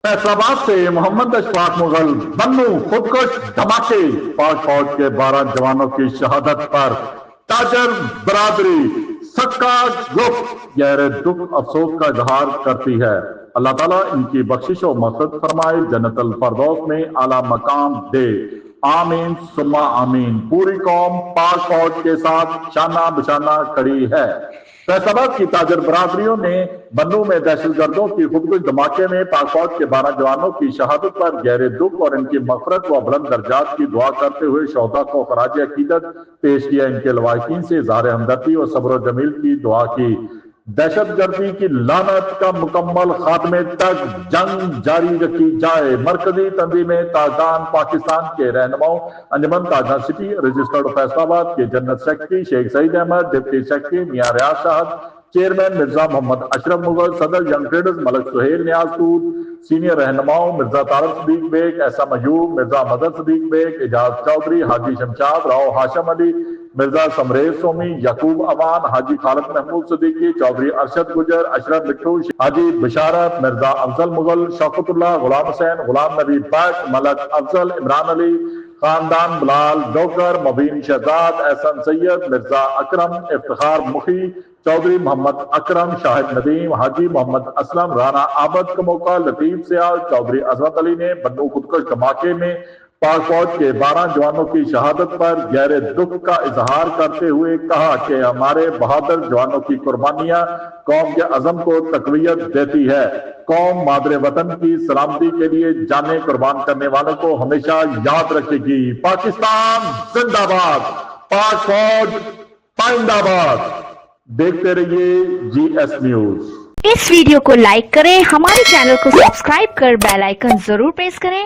फैसलाबाद से मोहम्मद अशफाक मुगल बन्नू खुदकुश धमाके, पाक फौज के 12 जवानों की शहादत पर ताजर बरादरी सक्का ग्रुप गहरे दुख अफसोस का इजहार करती है। अल्लाह ताला इनकी बख्शिश और मग़फ़िरत फरमाए, जन्नतुल फरदौस में आला मकाम दे। आमीन सुम्मा आमीन। पूरी कौम पाक फौज के साथ शाना बशाना खड़ी है। फैसलाबाद की ताजर बरादरियों ने बन्नू में दहशतगर्दों की खुदकुश धमाके में पाक फौज के 12 जवानों की शहादत पर गहरे दुख और इनकी मग़फ़िरत व बुलंद दर्जात की दुआ करते हुए शोहदा को ख़राज अकीदत पेश किया। इनके लवाहिकीन से इज़हार हमदर्दी और सब्र व जमील की दुआ की। दहशतगर्दी की लानत का मुकम्मल खात्मे तक जंग जारी रखी जाए। मरकजी तंजीमें ताजदान पाकिस्तान के रहनुमाओं अंजुमन ताजदान सिटी रजिस्टर्ड फैसलाबाद के general secretary Sheikh Saeed Ahmad, deputy secretary Mian Riaz Shahid, chairman Mirza Muhammad Ashraf Mughal, सदर यंग ट्रेडर्स मलक सुहेल न्याजतूर, सीनियर रहनुमाओं मिर्जा तारक सदीक बेग, ऐसा मयूब, मिर्जा मदद सदीक बेग, एजाज चौधरी, हाजी शमशाद राव, हाशम अली, मिर्जा समरेज सोमी, यकूब अवान, हाजी खालिद महमूद सदीकी, चौधरी अरशद गुजर, अशरफ मिट्टू, हाजी बशारत, मिर्जा अफजल मुगल, शौकतुल्लाह, गुलाम हुसैन, गुलाम नबी भट्ट, मलक अफजल, इमरान अली, खानदान बिलाल डोकर, मुबीन शहजाद, एहसन सैयद, मिर्जा अकरम, इफ्तिखार मुखी, चौधरी मोहम्मद अकरम, शाहिद नदीम, हाजी मोहम्मद असलम, राना आबद का मौका, लतीफ सियाल, चौधरी अजमत अली ने बन्नू खुदकुश धमाके में पाक फौज के 12 जवानों की शहादत पर गहरे दुख का इजहार करते हुए कहा कि हमारे बहादुर जवानों की कुर्बानियां कौम के अज़म को तक़वियत देती है। कौम मादरे वतन की सलामती के लिए जाने कुर्बान करने वालों को हमेशा याद रखेगी। पाकिस्तान जिंदाबाद, पाक फौज पाइंदाबाद। देखते रहिए GS न्यूज। इस वीडियो को लाइक करें, हमारे चैनल को सब्सक्राइब कर बेल आइकन जरूर प्रेस करें।